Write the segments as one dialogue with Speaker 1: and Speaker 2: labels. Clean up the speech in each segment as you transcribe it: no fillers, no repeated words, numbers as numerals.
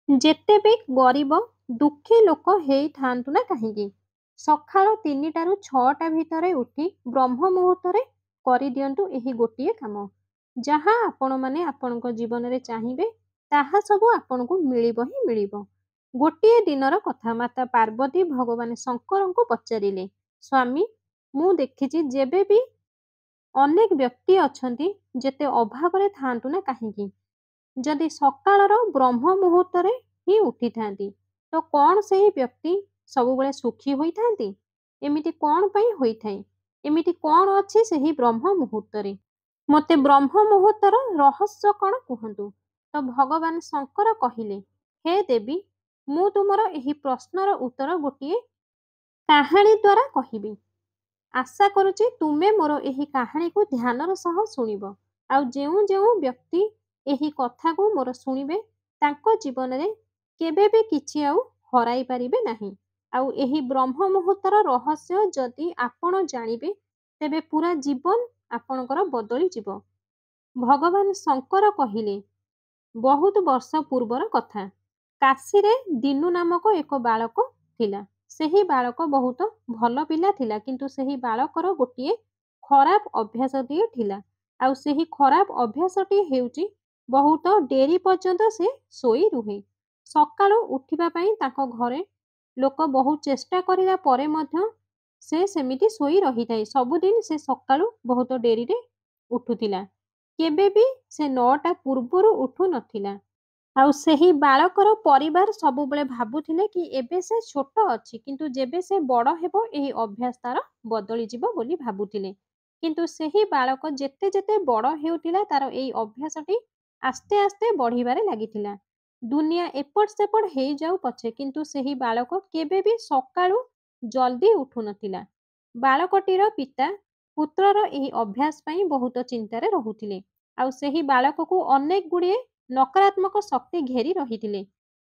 Speaker 1: ଯେତେ ବି ଗରିବ ଦୁଃଖୀ ଲୋକ ହେଇଥାନ୍ତୁ ନା କାହିଁକି, ସକାଳ 3ଟାରୁ 6ଟା ଭିତରେ ଉଠି ବ୍ରହ୍ମ ମୁହୂର୍ତ୍ତରେ କରିଦିଅନ୍ତୁ ଏହି ଗୋଟିଏ କାମ। ଯାହା ଆପଣମାନେ ଆପଣଙ୍କ ଜୀବନରେ ଚାହିଁବେ ତାହା ସବୁ ଆପଣଙ୍କୁ ମିଳିବ ହିଁ ମିଳିବ। ଗୋଟିଏ ଦିନର କଥା, ମାତା ପାର୍ବତୀ ଭଗବାନ ଶଙ୍କରଙ୍କୁ ପଚାରିଲେ, ସ୍ୱାମୀ, ମୁଁ ଦେଖିଛି ଯେବେ ବି ଅନେକ ବ୍ୟକ୍ତି ଅଛନ୍ତି, ଯେତେ ଅଭାବରେ ଥାଆନ୍ତୁ ନା କାହିଁକି, ଯଦି ସକାଳର ବ୍ରହ୍ମ ମୁହୂର୍ତ୍ତରେ ହିଁ ଉଠିଥାନ୍ତି, ତ କ'ଣ ସେହି ବ୍ୟକ୍ତି ସବୁବେଳେ ସୁଖୀ ହୋଇଥାନ୍ତି? ଏମିତି କ'ଣ ପାଇଁ ହୋଇଥାଏ? ଏମିତି କ'ଣ ଅଛି ସେହି ବ୍ରହ୍ମ ମୁହୂର୍ତ୍ତରେ? ମୋତେ ବ୍ରହ୍ମ ମୁହୂର୍ତ୍ତର ରହସ୍ୟ କ'ଣ କୁହନ୍ତୁ। ତ ଭଗବାନ ଶଙ୍କର କହିଲେ, ହେ ଦେବୀ, ମୁଁ ତୁମର ଏହି ପ୍ରଶ୍ନର ଉତ୍ତର ଗୋଟିଏ କାହାଣୀ ଦ୍ୱାରା କହିବି। ଆଶା କରୁଛି ତୁମେ ମୋର ଏହି କାହାଣୀକୁ ଧ୍ୟାନର ସହ ଶୁଣିବ। ଆଉ ଯେଉଁ ଯେଉଁ ବ୍ୟକ୍ତି ଏହି କଥାକୁ ମୋର ଶୁଣିବେ, ତାଙ୍କ ଜୀବନରେ କେବେ ବି କିଛି ଆଉ ହରାଇ ପାରିବେ ନାହିଁ। ଆଉ ଏହି ବ୍ରହ୍ମ ମୁହୂର୍ତ୍ତର ରହସ୍ୟ ଯଦି ଆପଣ ଜାଣିବେ, ତେବେ ପୁରା ଜୀବନ ଆପଣଙ୍କର ବଦଳିଯିବ। ଭଗବାନ ଶଙ୍କର କହିଲେ, ବହୁତ ବର୍ଷ ପୂର୍ବର କଥା। କାଶୀରେ ଦିନୁ ନାମକ ଏକ ବାଳକ ଥିଲା। ସେହି ବାଳକ ବହୁତ ଭଲ ପିଲା ଥିଲା, କିନ୍ତୁ ସେହି ବାଳକର ଗୋଟିଏ ଖରାପ ଅଭ୍ୟାସଟିଏ ଥିଲା। ଆଉ ସେହି ଖରାପ ଅଭ୍ୟାସଟି ହେଉଛି ବହୁତ ଡେରି ପର୍ଯ୍ୟନ୍ତ ସେ ଶୋଇ ରୁହେ। ସକାଳୁ ଉଠିବା ପାଇଁ ତାଙ୍କ ଘରେ ଲୋକ ବହୁ ଚେଷ୍ଟା କରିବା ପରେ ମଧ୍ୟ ସେ ସେମିତି ଶୋଇ ରହିଥାଏ। ସବୁଦିନ ସେ ସକାଳୁ ବହୁତ ଡେରିରେ ଉଠୁଥିଲା। କେବେ ବି ସେ 9ଟା ପୂର୍ବରୁ ଉଠୁ ନଥିଲା। ଆଉ ସେହି ବାଳକର ପରିବାର ସବୁବେଳେ ଭାବୁଥିଲେ କି ଏବେ ସେ ଛୋଟ ଅଛି, କିନ୍ତୁ ଯେବେ ସେ ବଡ଼ ହେବ ଏହି ଅଭ୍ୟାସ ତାର ବଦଳିଯିବ ବୋଲି ଭାବୁଥିଲେ। କିନ୍ତୁ ସେହି ବାଳକ ଯେତେ ଯେତେ ବଡ଼ ହେଉଥିଲା, ତାର ଏହି ଅଭ୍ୟାସଟି ଆସ୍ତେ ଆସ୍ତେ ବଢ଼ିବାରେ ଲାଗିଥିଲା। ଦୁନିଆ ଏପଟ ସେପଟ ହେଇଯାଉ ପଛେ, କିନ୍ତୁ ସେହି ବାଳକ କେବେ ବି ସକାଳୁ ଜଲ୍ଦି ଉଠୁନଥିଲା। ବାଳକଟିର ପିତା ପୁତ୍ରର ଏହି ଅଭ୍ୟାସ ପାଇଁ ବହୁତ ଚିନ୍ତାରେ ରହୁଥିଲେ। ଆଉ ସେହି ବାଳକକୁ ଅନେକ ଗୁଡ଼ିଏ ନକାରାତ୍ମକ ଶକ୍ତି ଘେରି ରହିଥିଲେ,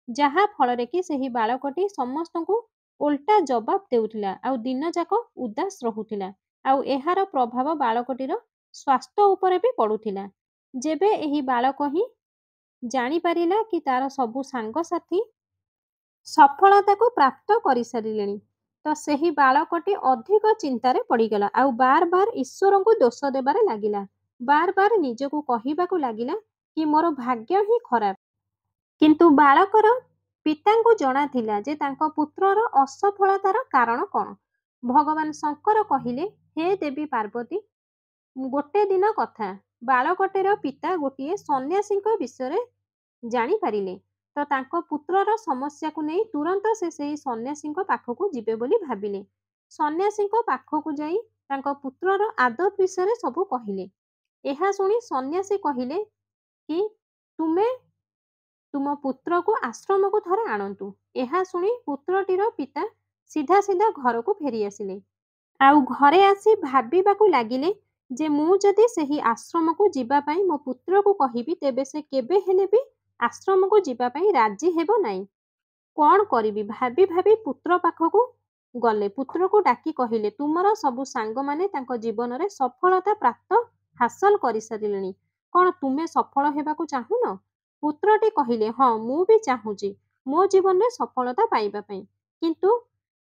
Speaker 1: ଯାହା ଫଳରେ କି ସେହି ବାଳକଟି ସମସ୍ତଙ୍କୁ ଓଲଟା ଜବାବ ଦେଉଥିଲା ଆଉ ଦିନଯାକ ଉଦାସ ରହୁଥିଲା। ଆଉ ଏହାର ପ୍ରଭାବ ବାଳକଟିର ସ୍ୱାସ୍ଥ୍ୟ ଉପରେ ବି ପଡ଼ୁଥିଲା। ଯେବେ ଏହି ବାଳକ ହିଁ ଜାଣିପାରିଲା କି ତାର ସବୁ ସାଙ୍ଗସାଥୀ ସଫଳତାକୁ ପ୍ରାପ୍ତ କରିସାରିଲେଣି, ତ ସେହି ବାଳକଟି ଅଧିକ ଚିନ୍ତାରେ ପଡ଼ିଗଲା ଆଉ ବାର ବାର ଈଶ୍ୱରଙ୍କୁ ଦୋଷ ଦେବାରେ ଲାଗିଲା। ବାର ବାର ନିଜକୁ କହିବାକୁ ଲାଗିଲା କି ମୋର ଭାଗ୍ୟ ହିଁ ଖରାପ। କିନ୍ତୁ ବାଳକର ପିତାଙ୍କୁ ଜଣାଥିଲା ଯେ ତାଙ୍କ ପୁତ୍ରର ଅସଫଳତାର କାରଣ କ'ଣ। ଭଗବାନ ଶଙ୍କର କହିଲେ, ହେ ଦେବୀ ପାର୍ବତୀ, ଗୋଟେ ଦିନ କଥା, ବାଳକଟିର ପିତା ଗୋଟିଏ ସନ୍ନ୍ୟାସୀଙ୍କ ବିଷୟରେ ଜାଣିପାରିଲେ। ତ ତାଙ୍କ ପୁତ୍ରର ସମସ୍ୟାକୁ ନେଇ ତୁରନ୍ତ ସେ ସେହି ସନ୍ନ୍ୟାସୀଙ୍କ ପାଖକୁ ଯିବେ ବୋଲି ଭାବିଲେ। ସନ୍ନ୍ୟାସୀଙ୍କ ପାଖକୁ ଯାଇ ତାଙ୍କ ପୁତ୍ରର ଆଦତ ବିଷୟରେ ସବୁ କହିଲେ। ଏହା ଶୁଣି ସନ୍ନ୍ୟାସୀ କହିଲେ କି ତୁମେ ତୁମ ପୁତ୍ରକୁ ଆଶ୍ରମକୁ ଥରେ ଆଣନ୍ତୁ। ଏହା ଶୁଣି ପୁତ୍ରଟିର ପିତା ସିଧା ସିଧା ଘରକୁ ଫେରି ଆସିଲେ। ଆଉ ଘରେ ଆସି ଭାବିବାକୁ ଲାଗିଲେ ଯେ ମୁଁ ଯଦି ସେହି ଆଶ୍ରମକୁ ଯିବା ପାଇଁ ମୋ ପୁତ୍ରକୁ କହିବି, ତେବେ ସେ କେବେ ହେଲେ ବି ଆଶ୍ରମକୁ ଯିବା ପାଇଁ ରାଜି ହେବ ନାହିଁ। କ'ଣ କରିବି ଭାବି ଭାବି ପୁତ୍ର ପାଖକୁ ଗଲେ। ପୁତ୍ରକୁ ଡାକି କହିଲେ, ତୁମର ସବୁ ସାଙ୍ଗମାନେ ତାଙ୍କ ଜୀବନରେ ସଫଳତା ପ୍ରାପ୍ତ ହାସଲ କରିସାରିଲେଣି, କ'ଣ ତୁମେ ସଫଳ ହେବାକୁ ଚାହୁଁନ? ପୁତ୍ରଟି କହିଲେ, ହଁ, ମୁଁ ବି ଚାହୁଁଛି ମୋ ଜୀବନରେ ସଫଳତା ପାଇବା ପାଇଁ, କିନ୍ତୁ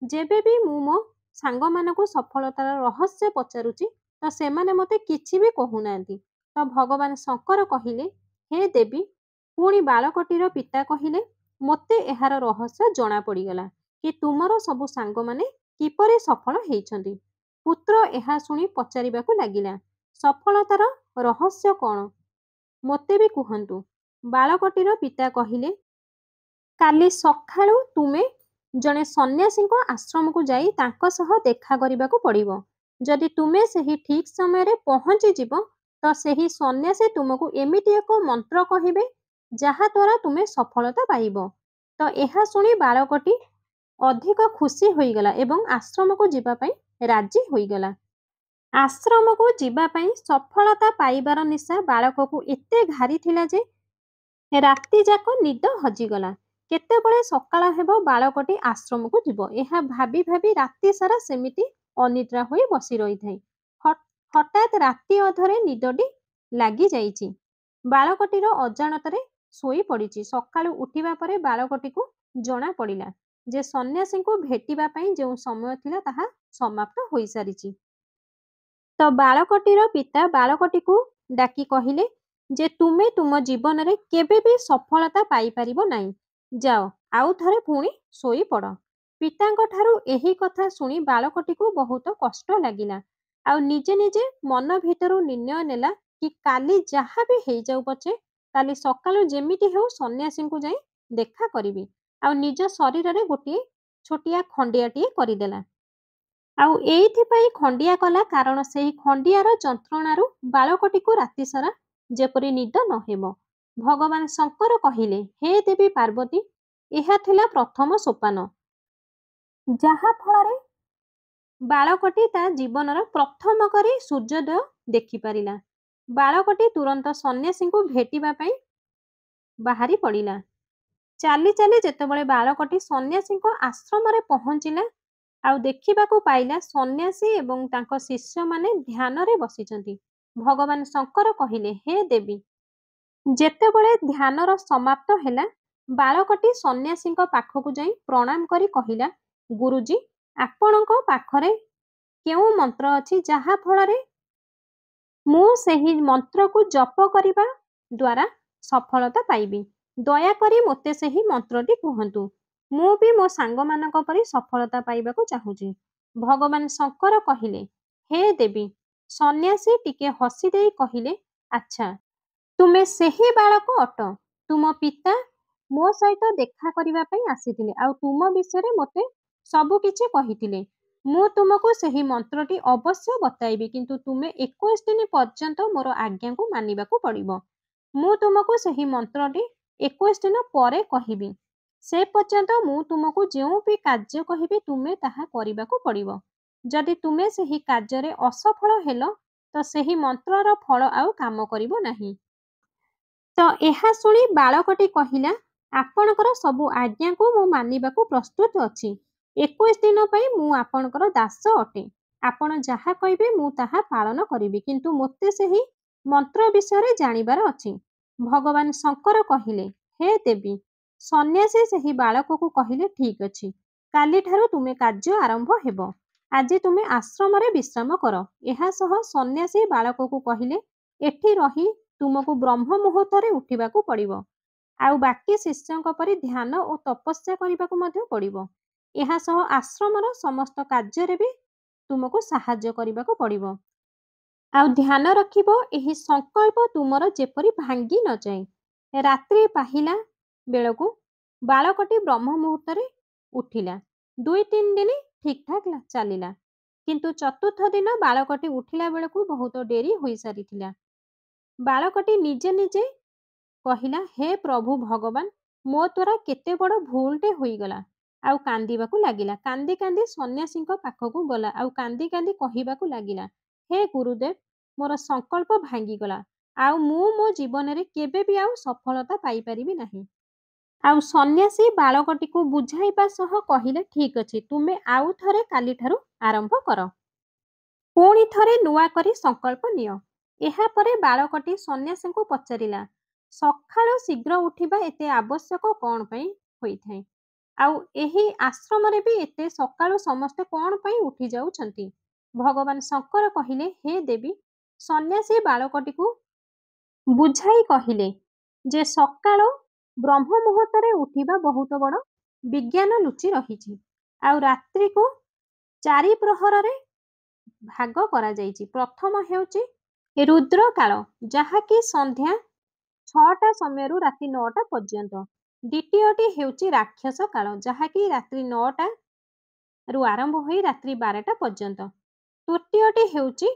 Speaker 1: ଯେବେ ବି ମୁଁ ମୋ ସାଙ୍ଗମାନଙ୍କୁ ସଫଳତାର ରହସ୍ୟ ପଚାରୁଛି, ତ ସେମାନେ ମୋତେ କିଛି ବି କହୁନାହାନ୍ତି। ତ ଭଗବାନ ଶଙ୍କର କହିଲେ, ହେ ଦେବୀ, ପୁଣି ବାଳକଟିର ପିତା କହିଲେ, ମୋତେ ଏହାର ରହସ୍ୟ ଜଣାପଡ଼ିଗଲା କି ତୁମର ସବୁ ସାଙ୍ଗମାନେ କିପରି ସଫଳ ହେଇଛନ୍ତି। ପୁତ୍ର ଏହା ଶୁଣି ପଚାରିବାକୁ ଲାଗିଲା, ସଫଳତାର ରହସ୍ୟ କ'ଣ? ମୋତେ ବି କୁହନ୍ତୁ। ବାଳକଟିର ପିତା କହିଲେ, କାଲି ସକାଳୁ ତୁମେ ଜଣେ ସନ୍ନ୍ୟାସୀଙ୍କ ଆଶ୍ରମକୁ ଯାଇ ତାଙ୍କ ସହ ଦେଖା କରିବାକୁ ପଡ଼ିବ। ଯଦି ତୁମେ ସେହି ଠିକ୍ ସମୟରେ ପହଞ୍ଚିଯିବ, ତ ସେହି ସନ୍ନ୍ୟାସୀ ତୁମକୁ ଏମିତି ଏକ ମନ୍ତ୍ର କହିବେ ଯାହାଦ୍ୱାରା ତୁମେ ସଫଳତା ପାଇବ। ତ ଏହା ଶୁଣି ବାଳକଟି ଅଧିକ ଖୁସି ହୋଇଗଲା ଏବଂ ଆଶ୍ରମକୁ ଯିବା ପାଇଁ ରାଜି ହୋଇଗଲା। ଆଶ୍ରମକୁ ଯିବା ପାଇଁ ସଫଳତା ପାଇବାର ନିଶା ବାଳକକୁ ଏତେ ଘାରିଥିଲା ଯେ ରାତିଯାକ ନିଦ ହଜିଗଲା। କେତେବେଳେ ସକାଳ ହେବ ବାଳକଟି ଆଶ୍ରମକୁ ଯିବ, ଏହା ଭାବି ଭାବି ରାତି ସାରା ସେମିତି ଅନିଦ୍ରା ହୋଇ ବସି ରହିଥାଏ। ହଠାତ୍ ରାତି ଅଧରେ ନିଦଟି ଲାଗିଯାଇଛି। ବାଳକଟିର ଅଜାଣତରେ ଶୋଇ ପଡ଼ିଛି। ସକାଳୁ ଉଠିବା ପରେ ବାଳକଟିକୁ ଜଣା ପଡ଼ିଲା ଯେ ସନ୍ନ୍ୟାସୀଙ୍କୁ ଭେଟିବା ପାଇଁ ଯେଉଁ ସମୟ ଥିଲା ତାହା ସମାପ୍ତ ହୋଇସାରିଛି। ତ ବାଳକଟିର ପିତା ବାଳକଟିକୁ ଡାକି କହିଲେ ଯେ ତୁମେ ତୁମ ଜୀବନରେ କେବେ ବି ସଫଳତା ପାଇପାରିବ ନାହିଁ। ଯାଅ, ଆଉ ଥରେ ପୁଣି ଶୋଇପଡ଼। ପିତାଙ୍କ ଠାରୁ ଏହି କଥା ଶୁଣି ବାଳକଟିକୁ ବହୁତ କଷ୍ଟ ଲାଗିଲା। ଆଉ ନିଜେ ନିଜେ ମନ ଭିତରୁ ନିର୍ଣ୍ଣୟ ନେଲା କି କାଲି ଯାହା ବି ହେଇଯାଉ ପଛେ କାଲି ସକାଳୁ ଯେମିତି ହେଉ ସନ୍ନ୍ୟାସୀଙ୍କୁ ଯାଇ ଦେଖା କରିବି। ଆଉ ନିଜ ଶରୀରରେ ଗୋଟିଏ ଛୋଟିଆ ଖଣ୍ଡିଆଟିଏ କରିଦେଲା। ଆଉ ଏଇଥିପାଇଁ ଖଣ୍ଡିଆ କଲା କାରଣ ସେହି ଖଣ୍ଡିଆର ଯନ୍ତ୍ରଣାରୁ ବାଳକଟିକୁ ରାତିସାରା ଯେପରି ନିଦ ନ ହେବ। ଭଗବାନ ଶଙ୍କର କହିଲେ, ହେ ଦେବୀ ପାର୍ବତୀ, ଏହା ଥିଲା ପ୍ରଥମ ସୋପାନ, ଯାହା ଫଳରେ ବାଳକଟି ତା ଜୀବନର ପ୍ରଥମ କରି ସୂର୍ଯ୍ୟୋଦୟ ଦେଖିପାରିଲା। ବାଳକଟି ତୁରନ୍ତ ସନ୍ନ୍ୟାସୀଙ୍କୁ ଭେଟିବା ପାଇଁ ବାହାରି ପଡ଼ିଲା। ଚାଲି ଚାଲି ଯେତେବେଳେ ବାଳକଟି ସନ୍ନ୍ୟାସୀଙ୍କ ଆଶ୍ରମରେ ପହଞ୍ଚିଲା ଆଉ ଦେଖିବାକୁ ପାଇଲା ସନ୍ନ୍ୟାସୀ ଏବଂ ତାଙ୍କ ଶିଷ୍ୟମାନେ ଧ୍ୟାନରେ ବସିଛନ୍ତି। ଭଗବାନ ଶଙ୍କର କହିଲେ, ହେ ଦେବୀ, ଯେତେବେଳେ ଧ୍ୟାନର ସମାପ୍ତ ହେଲା ବାଳକଟି ସନ୍ନ୍ୟାସୀଙ୍କ ପାଖକୁ ଯାଇ ପ୍ରଣାମ କରି କହିଲା, ଗୁରୁଜୀ, ଆପଣଙ୍କ ପାଖରେ କେଉଁ ମନ୍ତ୍ର ଅଛି ଯାହା ଫଳରେ ମୁଁ ସେହି ମନ୍ତ୍ରକୁ ଜପ କରିବା ଦ୍ୱାରା ସଫଳତା ପାଇବି? ଦୟାକରି ମୋତେ ସେହି ମନ୍ତ୍ରଟି କୁହନ୍ତୁ। ମୁଁ ବି ମୋ ସାଙ୍ଗମାନଙ୍କ ପରି ସଫଳତା ପାଇବାକୁ ଚାହୁଁଛି। ଭଗବାନ ଶଙ୍କର କହିଲେ, ହେ ଦେବୀ। ସନ୍ନ୍ୟାସୀ ଟିକେ ହସି ଦେଇ କହିଲେ, ଆଚ୍ଛା, ତୁମେ ସେହି ବାଳକ ଅଟ। ତୁମ ପିତା ମୋ ସହିତ ଦେଖା କରିବା ପାଇଁ ଆସିଥିଲେ ଆଉ ତୁମ ବିଷୟରେ ମୋତେ ସବୁ କିଛି କହିଥିଲେ। ମୁଁ ତୁମକୁ ସେହି ମନ୍ତ୍ରଟି ଅବଶ୍ୟ ବତାଇବି, କିନ୍ତୁ ତୁମେ 21 ଦିନ ପର୍ଯ୍ୟନ୍ତ ମୋର ଆଜ୍ଞାକୁ ମାନିବାକୁ ପଡ଼ିବ। ମୁଁ ତୁମକୁ ସେହି ମନ୍ତ୍ରଟି 21 ଦିନ ପରେ କହିବି। ସେ ପର୍ଯ୍ୟନ୍ତ ମୁଁ ତୁମକୁ ଯେଉଁ ବି କାର୍ଯ୍ୟ କହିବି ତୁମେ ତାହା କରିବାକୁ ପଡ଼ିବ। ଯଦି ତୁମେ ସେହି କାର୍ଯ୍ୟରେ ଅସଫଳ ହେଲ ତ ସେହି ମନ୍ତ୍ରର ଫଳ ଆଉ କାମ କରିବ ନାହିଁ। ତ ଏହା ଶୁଣି ବାଳକଟି କହିଲା, ଆପଣଙ୍କର ସବୁ ଆଜ୍ଞାକୁ ମୁଁ ମାନିବାକୁ ପ୍ରସ୍ତୁତ ଅଛି। 21 ଦିନ ପାଇଁ ମୁଁ ଆପଣଙ୍କର ଦାସ ଅଟେ। ଆପଣ ଯାହା କହିବେ ମୁଁ ତାହା ପାଳନ କରିବି, କିନ୍ତୁ ମୋତେ ସେହି ମନ୍ତ୍ର ବିଷୟରେ ଜାଣିବାର ଅଛି। ଭଗବାନ ଶଙ୍କର କହିଲେ, ହେ ଦେବୀ। ସନ୍ନ୍ୟାସୀ ସେହି ବାଳକକୁ କହିଲେ, ଠିକ୍ ଅଛି, କାଲିଠାରୁ ତୁମେ କାର୍ଯ୍ୟ ଆରମ୍ଭ ହେବ। ଆଜି ତୁମେ ଆଶ୍ରମରେ ବିଶ୍ରାମ କର। ଏହା ସହ ସନ୍ନ୍ୟାସୀ ବାଳକକୁ କହିଲେ, ଏଠି ରହି ତୁମକୁ ବ୍ରହ୍ମ ମୁହୂର୍ତ୍ତରେ ଉଠିବାକୁ ପଡ଼ିବ। ଆଉ ବାକି ଶିଷ୍ୟଙ୍କ ପରି ଧ୍ୟାନ ଓ ତପସ୍ୟା କରିବାକୁ ମଧ୍ୟ ପଡ଼ିବ। ଏହା ସହ ଆଶ୍ରମର ସମସ୍ତ କାର୍ଯ୍ୟରେ ବି ତୁମକୁ ସାହାଯ୍ୟ କରିବାକୁ ପଡ଼ିବ। ଆଉ ଧ୍ୟାନ ରଖିବ ଏହି ସଂକଳ୍ପ ତୁମର ଯେପରି ଭାଙ୍ଗି ନଯାଏ। ରାତ୍ରି ପାହିଲା ବେଳକୁ ବାଳକଟି ବ୍ରହ୍ମ ମୁହୂର୍ତ୍ତରେ ଉଠିଲା। 2-3 ଦିନ ଠିକ୍ଠାକ୍ ଚାଲିଲା, କିନ୍ତୁ ଚତୁର୍ଥ ଦିନ ବାଳକଟି ଉଠିଲା ବେଳକୁ ବହୁତ ଡେରି ହୋଇସାରିଥିଲା। ବାଳକଟି ନିଜେ ନିଜେ କହିଲା, ହେ ପ୍ରଭୁ ଭଗବାନ, ମୋ ଦ୍ୱାରା କେତେ ବଡ଼ ଭୁଲଟେ ହୋଇଗଲା। ଆଉ କାନ୍ଦିବାକୁ ଲାଗିଲା। କାନ୍ଦି କାନ୍ଦି ସନ୍ନ୍ୟାସୀଙ୍କ ପାଖକୁ ଗଲା ଆଉ କାନ୍ଦି କାନ୍ଦି କହିବାକୁ ଲାଗିଲା, ହେ ଗୁରୁଦେବ, ମୋର ସଂକଳ୍ପ ଭାଙ୍ଗିଗଲା। ଆଉ ମୁଁ ମୋ ଜୀବନରେ କେବେ ବି ଆଉ ସଫଳତା ପାଇପାରିବି ନାହିଁ। ଆଉ ସନ୍ନ୍ୟାସୀ ବାଳକଟିକୁ ବୁଝାଇବା ସହ କହିଲେ, ଠିକ୍ ଅଛି, ତୁମେ ଆଉ ଥରେ କାଲିଠାରୁ ଆରମ୍ଭ କର। ପୁଣି ଥରେ ନୂଆ କରି ସଂକଳ୍ପ ନିଅ। ଏହାପରେ ବାଳକଟି ସନ୍ନ୍ୟାସୀଙ୍କୁ ପଚାରିଲା, ସକାଳୁ ଶୀଘ୍ର ଉଠିବା ଏତେ ଆବଶ୍ୟକ କ'ଣ ପାଇଁ ହୋଇଥାଏ? ଆଉ ଏହି ଆଶ୍ରମରେ ବି ଏତେ ସକାଳୁ ସମସ୍ତେ କ'ଣ ପାଇଁ ଉଠି ଯାଉଛନ୍ତି? ଭଗବାନ ଶଙ୍କର କହିଲେ, ହେ ଦେବୀ। ସନ୍ନ୍ୟାସୀ ବାଳକଟିକୁ ବୁଝାଇ କହିଲେ ଯେ ସକାଳ ବ୍ରହ୍ମ ମୁହୂର୍ତ୍ତରେ ଉଠିବା ବହୁତ ବଡ଼ ବିଜ୍ଞାନ ଲୁଚି ରହିଛି। ଆଉ ରାତ୍ରିକୁ 4 ପ୍ରହରରେ ଭାଗ କରାଯାଇଛି। ପ୍ରଥମ ହେଉଛି ରୁଦ୍ରକାଳ, ଯାହାକି ସନ୍ଧ୍ୟା 6ଟା ସମୟରୁ ରାତି 9ଟା ପର୍ଯ୍ୟନ୍ତ। ଦ୍ୱିତୀୟଟି ହେଉଛି ରାକ୍ଷସ କାଳ, ଯାହାକି ରାତ୍ରି 9ଟାରୁ ଆରମ୍ଭ ହୋଇ ରାତ୍ରି 12ଟା ପର୍ଯ୍ୟନ୍ତ। ତୃତୀୟଟି ହେଉଛି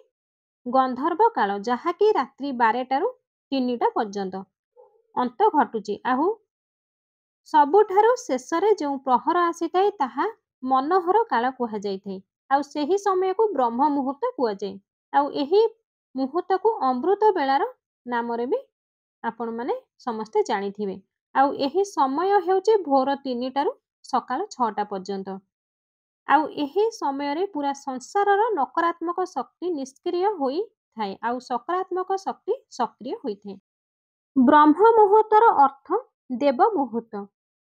Speaker 1: ଗନ୍ଧର୍ବ କାଳ, ଯାହାକି ରାତ୍ରି 12ଟାରୁ 3ଟା ପର୍ଯ୍ୟନ୍ତ ଅନ୍ତ ଘଟୁଛି। ଆଉ ସବୁଠାରୁ ଶେଷରେ ଯେଉଁ ପ୍ରହର ଆସିଥାଏ ତାହା ମନୋହର କାଳ କୁହାଯାଇଥାଏ। ଆଉ ସେହି ସମୟକୁ ବ୍ରହ୍ମ ମୁହୂର୍ତ୍ତ କୁହାଯାଏ। ଆଉ ଏହି ମୁହୂର୍ତ୍ତକୁ ଅମୃତ ବେଳାର ନାମରେ ବି ଆପଣମାନେ ସମସ୍ତେ ଜାଣିଥିବେ। ଆଉ ଏହି ସମୟ ହେଉଛି ଭୋର 3ଟାରୁ ସକାଳ 6ଟା ପର୍ଯ୍ୟନ୍ତ। ଆଉ ଏହି ସମୟରେ ପୁରା ସଂସାରର ନକାରାତ୍ମକ ଶକ୍ତି ନିଷ୍କ୍ରିୟ ହୋଇଥାଏ ଆଉ ସକାରାତ୍ମକ ଶକ୍ତି ସକ୍ରିୟ ହୋଇଥାଏ। ବ୍ରହ୍ମ ମୁହୂର୍ତ୍ତର ଅର୍ଥ ଦେବ ମୁହୂର୍ତ୍ତ।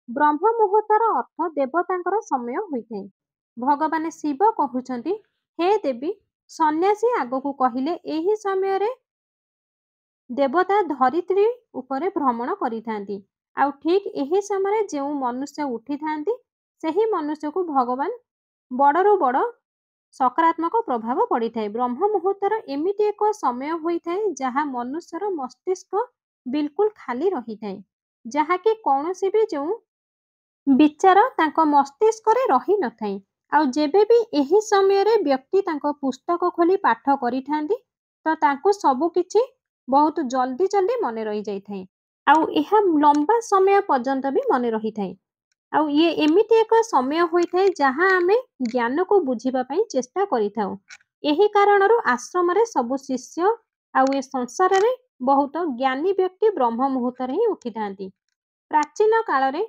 Speaker 1: ବ୍ରହ୍ମ ମୁହୂର୍ତ୍ତର ଅର୍ଥ ଦେବତାଙ୍କର ସମୟ ହୋଇଥାଏ। ଭଗବାନ ଶିବ କହୁଛନ୍ତି, ହେ ଦେବୀ, ସନ୍ନ୍ୟାସୀ ଆଗକୁ କହିଲେ ଏହି ସମୟରେ ଦେବତା ଧରିତ୍ରୀ ଉପରେ ଭ୍ରମଣ କରିଥାନ୍ତି। ଆଉ ଠିକ୍ ଏହି ସମୟରେ ଯେଉଁ ମନୁଷ୍ୟ ଉଠିଥାନ୍ତି ସେହି ମନୁଷ୍ୟକୁ ଭଗବାନ ବଡ଼ରୁ ବଡ଼ ସକାରାତ୍ମକ ପ୍ରଭାବ ପଡ଼ିଥାଏ। ବ୍ରହ୍ମ ମୁହୂର୍ତ୍ତର ଏମିତି ଏକ ସମୟ ହୋଇଥାଏ ଯାହା ମନୁଷ୍ୟର ମସ୍ତିଷ୍କ ବିଲକୁଲ ଖାଲି ରହିଥାଏ, ଯାହାକି କୌଣସି ବି ଯେଉଁ ବିଚାର ତାଙ୍କ ମସ୍ତିଷ୍କରେ ରହିନଥାଏ। ଆଉ ଯେବେ ବି ଏହି ସମୟରେ ବ୍ୟକ୍ତି ତାଙ୍କ ପୁସ୍ତକ ଖୋଲି ପାଠ କରିଥାନ୍ତି ତ ତାଙ୍କୁ ସବୁ କିଛି ବହୁତ ଜଲ୍ଦି ଜଲ୍ଦି ମନେ ରହିଯାଇଥାଏ। ଆଉ ଏହା ଲମ୍ବା ସମୟ ପର୍ଯ୍ୟନ୍ତ ବି ମନେ ରହିଥାଏ। ଆଉ ଇଏ ଏମିତି ଏକ ସମୟ ହୋଇଥାଏ ଯାହା ଆମେ ଜ୍ଞାନକୁ ବୁଝିବା ପାଇଁ ଚେଷ୍ଟା କରିଥାଉ। ଏହି କାରଣରୁ ଆଶ୍ରମରେ ସବୁ ଶିଷ୍ୟ ଆଉ ଏ ସଂସାରରେ ବହୁତ ଜ୍ଞାନୀ ବ୍ୟକ୍ତି ବ୍ରହ୍ମ ମୁହୂର୍ତ୍ତରେ ହିଁ ଉଠିଥାନ୍ତି। ପ୍ରାଚୀନ କାଳରେ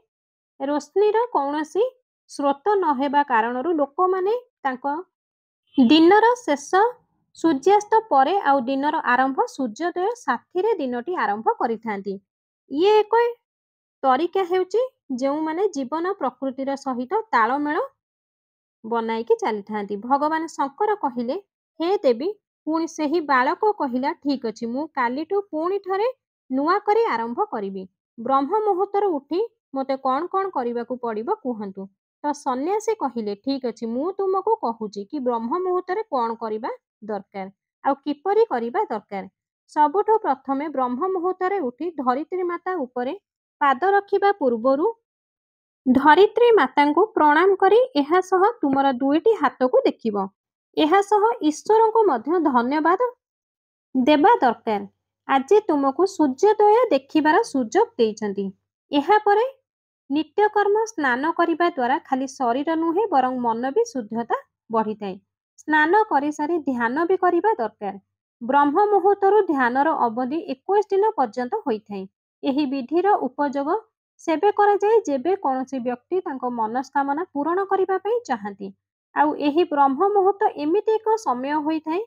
Speaker 1: ରୋଶନୀର କୌଣସି ସ୍ରୋତ ନ ହେବା କାରଣରୁ ଲୋକମାନେ ତାଙ୍କ ଦିନର ଶେଷ ସୂର୍ଯ୍ୟାସ୍ତ ପରେ ଆଉ ଦିନର ଆରମ୍ଭ ସୂର୍ଯ୍ୟୋଦୟ ସାଥିରେ ଦିନଟି ଆରମ୍ଭ କରିଥାନ୍ତି। ଇଏ ଏକ ତରିକା ହେଉଛି ଯେଉଁମାନେ ଜୀବନ ପ୍ରକୃତିର ସହିତ ତାଳମେଳ ବନାଇକି ଚାଲିଥାନ୍ତି। ଭଗବାନ ଶଙ୍କର କହିଲେ, ହେ ଦେବୀ, ପୁଣି ସେହି ବାଳକ କହିଲା, ଠିକ୍ ଅଛି, ମୁଁ କାଲିଠୁ ପୁଣି ଥରେ ନୂଆ କରି ଆରମ୍ଭ କରିବି। ବ୍ରହ୍ମ ମୁହୂର୍ତ୍ତରୁ ଉଠି ମୋତେ କ'ଣ କ'ଣ କରିବାକୁ ପଡ଼ିବ କୁହନ୍ତୁ। ତ ସନ୍ନ୍ୟାସୀ କହିଲେ, ଠିକ୍ ଅଛି, ମୁଁ ତୁମକୁ କହୁଛି କି ବ୍ରହ୍ମ ମୁହୂର୍ତ୍ତରେ କ'ଣ କରିବା ଦରକାର ଆଉ କିପରି କରିବା ଦରକାର। ସବୁଠୁ ପ୍ରଥମେ ବ୍ରହ୍ମ ମୁହୂର୍ତ୍ତରେ ଉଠି ଧରିତ୍ରୀ ମାତା ଉପରେ ପାଦ ରଖିବା ପୂର୍ବରୁ ଧରିତ୍ରୀ ମାତାଙ୍କୁ ପ୍ରଣାମ କରି ଏହା ସହ ତୁମର ଦୁଇଟି ହାତକୁ ଦେଖିବ। ଏହା ସହ ଈଶ୍ୱରଙ୍କୁ ମଧ୍ୟ ଧନ୍ୟବାଦ ଦେବା ଦରକାର। ଆଜି ତୁମକୁ ସୂର୍ଯ୍ୟୋଦୟ ଦେଖିବାର ସୁଯୋଗ ଦେଇଛନ୍ତି। ଏହାପରେ ନିତ୍ୟକର୍ମ ସ୍ନାନ କରିବା ଦ୍ୱାରା ଖାଲି ଶରୀର ନୁହେଁ ବରଂ ମନ ବି ଶୁଦ୍ଧତା ବଢ଼ିଥାଏ। ସ୍ନାନ କରିସାରି ଧ୍ୟାନ ବି କରିବା ଦରକାର। ବ୍ରହ୍ମ ମୁହୂର୍ତ୍ତରୁ ଧ୍ୟାନର ଅବଧି 21 ଦିନ ପର୍ଯ୍ୟନ୍ତ ହୋଇଥାଏ। ଏହି ବିଧିର ଉପଯୋଗ ସେବେ କରାଯାଏ ଯେବେ କୌଣସି ବ୍ୟକ୍ତି ତାଙ୍କ ମନସ୍କାମନା ପୂରଣ କରିବା ପାଇଁ ଚାହାନ୍ତି। ଆଉ ଏହି ବ୍ରହ୍ମ ମୁହୂର୍ତ୍ତ ଏମିତି ଏକ ସମୟ ହୋଇଥାଏ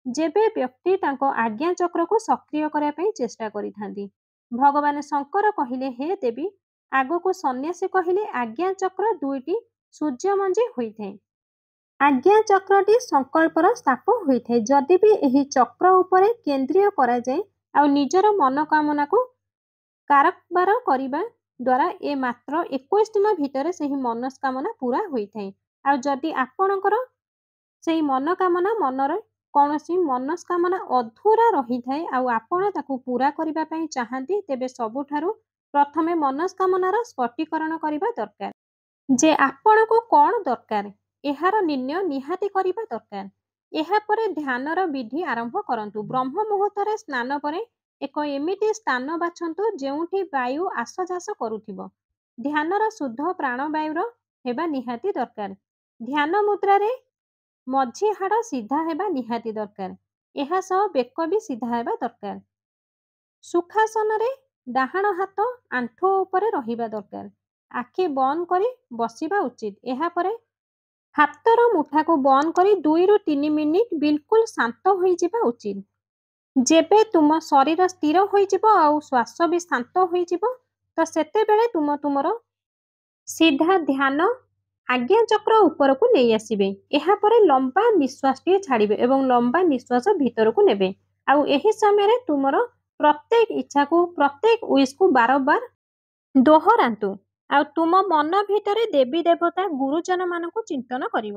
Speaker 1: ଯେବେ ବ୍ୟକ୍ତି ତାଙ୍କ ଆଜ୍ଞା ଚକ୍ରକୁ ସକ୍ରିୟ କରିବା ପାଇଁ ଚେଷ୍ଟା କରିଥାନ୍ତି। ଭଗବାନ ଶଙ୍କର କହିଲେ, ହେ ଦେବୀ, ଆଗକୁ ସନ୍ନ୍ୟାସୀ କହିଲେ, ଆଜ୍ଞା ଚକ୍ର ଦୁଇଟି ସୂର୍ଯ୍ୟମଞ୍ଜି ହୋଇଥାଏ। ଆଜ୍ଞା ଚକ୍ରଟି ସଂକଳ୍ପର ସ୍ଥାପ ହୋଇଥାଏ। ଯଦି ବି ଏହି ଚକ୍ର ଉପରେ କେନ୍ଦ୍ରୀୟ କରାଯାଏ ଆଉ ନିଜର ମନୋକାମନାକୁ କାରବାର କରିବା ଦ୍ୱାରା ଏ ମାତ୍ର 21 ଦିନ ଭିତରେ ସେହି ମନସ୍କାମନା ପୁରା ହୋଇଥାଏ। ଆଉ ଯଦି ଆପଣଙ୍କର ସେହି ମନୋକାମନା ମନରେ କୌଣସି ମନସ୍କାମନା ଅଧୁରା ରହିଥାଏ ଆଉ ଆପଣ ତାକୁ ପୁରା କରିବା ପାଇଁ ଚାହାନ୍ତି, ତେବେ ସବୁଠାରୁ ପ୍ରଥମେ ମନସ୍କାମନାର ସ୍ପଷ୍ଟୀକରଣ କରିବା ଦରକାର। ଯେ ଆପଣଙ୍କୁ କ'ଣ ଦରକାର ଏହାର ନିର୍ଣ୍ଣୟ ନିହାତି କରିବା ଦରକାର। ଏହାପରେ ଧ୍ୟାନର ବିଧି ଆରମ୍ଭ କରନ୍ତୁ। ବ୍ରହ୍ମ ମୁହୂର୍ତ୍ତରେ ସ୍ନାନ ପରେ ଏକ ଏମିତି ସ୍ଥାନ ବାଛନ୍ତୁ ଯେଉଁଠି ବାୟୁ ଆସଯାସ କରୁଥିବ। ଧ୍ୟାନର ଶୁଦ୍ଧ ପ୍ରାଣବାୟୁର ହେବା ନିହାତି ଦରକାର। ଧ୍ୟାନ ମୁଦ୍ରାରେ ମଝି ହାଡ଼ ସିଧା ହେବା ନିହାତି ଦରକାର। ଏହା ସହ ବେକ ବି ସିଧା ହେବା ଦରକାର। ସୁଖାସନରେ ଡାହାଣ ହାତ ଆଣ୍ଠୁ ଉପରେ ରହିବା ଦରକାର। ଆଖି ବନ୍ଦ କରି ବସିବା ଉଚିତ। ଏହାପରେ ହାତର ମୁଠାକୁ ବନ୍ଦ କରି 2ରୁ 3 ମିନିଟ୍ ବିଲକୁଲ ଶାନ୍ତ ହୋଇଯିବା ଉଚିତ। ଯେବେ ତୁମ ଶରୀର ସ୍ଥିର ହୋଇଯିବ ଆଉ ଶ୍ୱାସ ବି ଶାନ୍ତ ହୋଇଯିବ ତ ସେତେବେଳେ ତୁମର ସିଧା ଧ୍ୟାନ ଆଜ୍ଞା ଚକ୍ର ଉପରକୁ ନେଇ ଆସିବେ। ଏହାପରେ ଲମ୍ବା ନିଶ୍ୱାସଟିଏ ଛାଡ଼ିବେ ଏବଂ ଲମ୍ବା ନିଶ୍ୱାସ ଭିତରକୁ ନେବେ। ଆଉ ଏହି ସମୟରେ ତୁମର ପ୍ରତ୍ୟେକ ଇଚ୍ଛାକୁ, ପ୍ରତ୍ୟେକ ୱିଶ୍କୁ ବାରମ୍ବାର ଦୋହରାନ୍ତୁ। ଆଉ ତୁମ ମନ ଭିତରେ ଦେବୀ ଦେବତା ଗୁରୁଜନମାନଙ୍କୁ ଚିନ୍ତନ କରିବ।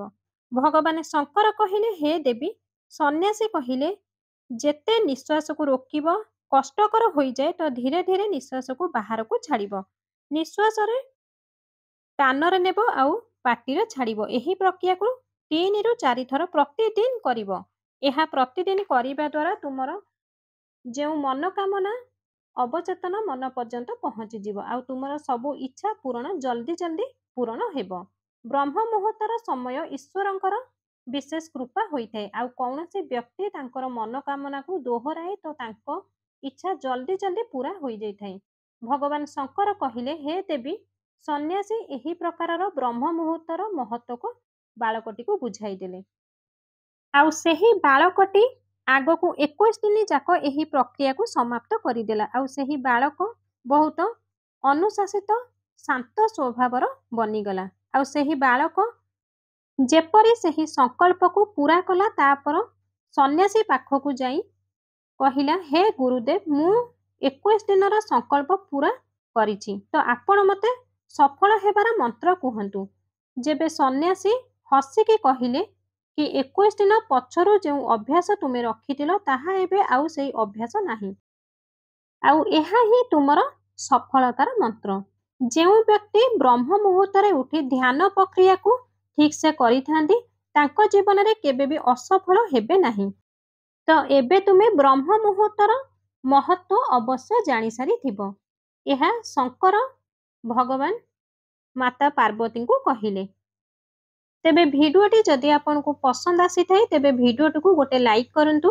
Speaker 1: ଭଗବାନ ଶଙ୍କର କହିଲେ, ହେ ଦେବୀ, ସନ୍ନ୍ୟାସୀ କହିଲେ, ଯେତେ ନିଶ୍ୱାସକୁ ରୋକିବ କଷ୍ଟକର ହୋଇଯାଏ ତ ଧୀରେ ଧୀରେ ନିଶ୍ୱାସକୁ ବାହାରକୁ ଛାଡ଼ିବ। ନିଶ୍ୱାସରେ କାନରେ ନେବ ଆଉ ପାଟିରେ ଛାଡ଼ିବ। ଏହି ପ୍ରକ୍ରିୟାକୁ 3ରୁ 4 ଥର ପ୍ରତିଦିନ କରିବ। ଏହା ପ୍ରତିଦିନ କରିବା ଦ୍ୱାରା ତୁମର ଯେଉଁ ମନୋକାମନା ଅବଚେତନ ମନ ପର୍ଯ୍ୟନ୍ତ ପହଞ୍ଚିଯିବ ଆଉ ତୁମର ସବୁ ଇଚ୍ଛା ପୂରଣ ଜଲ୍ଦି ଜଲ୍ଦି ପୂରଣ ହେବ। ବ୍ରହ୍ମ ମୁହୂର୍ତ୍ତର ସମୟ ଈଶ୍ୱରଙ୍କର ବିଶେଷ କୃପା ହୋଇଥାଏ। ଆଉ କୌଣସି ବ୍ୟକ୍ତି ତାଙ୍କର ମନୋକାମନାକୁ ଦୋହରାଏ ତ ତାଙ୍କ ଇଚ୍ଛା ଜଲ୍ଦି ଜଲ୍ଦି ପୁରା ହୋଇଯାଇଥାଏ। ଭଗବାନ ଶଙ୍କର କହିଲେ, ହେ ଦେବୀ, ସନ୍ନ୍ୟାସୀ ଏହି ପ୍ରକାରର ବ୍ରହ୍ମ ମୁହୂର୍ତ୍ତର ମହତ୍ତ୍ୱକୁ ବାଳକଟିକୁ ବୁଝାଇଦେଲେ। ଆଉ ସେହି ବାଳକଟି ଆଗକୁ 21 ଦିନ ଯାକ ଏହି ପ୍ରକ୍ରିୟାକୁ ସମାପ୍ତ କରିଦେଲା। ଆଉ ସେହି ବାଳକ ବହୁତ ଅନୁଶାସିତ ଶାନ୍ତ ସ୍ୱଭାବର ବନିଗଲା। ଆଉ ସେହି ବାଳକ ଯେପରି ସେହି ସଂକଳ୍ପକୁ ପୂରା କଲା, ତାପରେ ସନ୍ନ୍ୟାସୀ ପାଖକୁ ଯାଇ କହିଲା, ହେ ଗୁରୁଦେବ, ମୁଁ 21 ଦିନର ସଂକଳ୍ପ ପୂରା କରିଛି, ତ ଆପଣ ମୋତେ ସଫଳ ହେବାର ମନ୍ତ୍ର କୁହନ୍ତୁ। ଯେବେ ସନ୍ନ୍ୟାସୀ ହସିକି କହିଲେ କି 21 ଦିନ ପଛରୁ ଯେଉଁ ଅଭ୍ୟାସ ତୁମେ ରଖିଥିଲ ତାହା ଏବେ ଆଉ ସେଇ ଅଭ୍ୟାସ ନାହିଁ, ଆଉ ଏହା ହିଁ ତୁମର ସଫଳତାର ମନ୍ତ୍ର। ଯେଉଁ ବ୍ୟକ୍ତି ବ୍ରହ୍ମ ମୁହୂର୍ତ୍ତରେ ଉଠି ଧ୍ୟାନ ପ୍ରକ୍ରିୟାକୁ ଠିକ୍ସେ କରିଥାନ୍ତି ତାଙ୍କ ଜୀବନରେ କେବେ ବି ଅସଫଳ ହେବେ ନାହିଁ। ତ ଏବେ ତୁମେ ବ୍ରହ୍ମ ମୁହୂର୍ତ୍ତର ମହତ୍ତ୍ୱ ଅବଶ୍ୟ ଜାଣିସାରିଥିବ। ଏହା ଶଙ୍କର ଭଗବାନ ମାତା ପାର୍ବତୀଙ୍କୁ କହିଲେ। ତେବେ ଭିଡ଼ିଓଟି ଯଦି ଆପଣଙ୍କୁ ପସନ୍ଦ ଆସିଥାଏ ତେବେ ଭିଡ଼ିଓଟିକୁ ଗୋଟେ ଲାଇକ୍ କରନ୍ତୁ।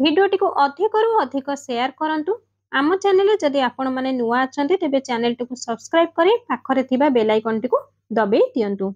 Speaker 1: ଭିଡ଼ିଓଟିକୁ ଅଧିକରୁ ଅଧିକ ସେୟାର କରନ୍ତୁ। ଆମ ଚ୍ୟାନେଲରେ ଯଦି ଆପଣମାନେ ନୂଆ ଅଛନ୍ତି ତେବେ ଚ୍ୟାନେଲଟିକୁ ସବସ୍କ୍ରାଇବ୍ କରି ପାଖରେ ଥିବା ବେଲ୍ ଆଇକନଟିକୁ ଦବାଇ ଦିଅନ୍ତୁ।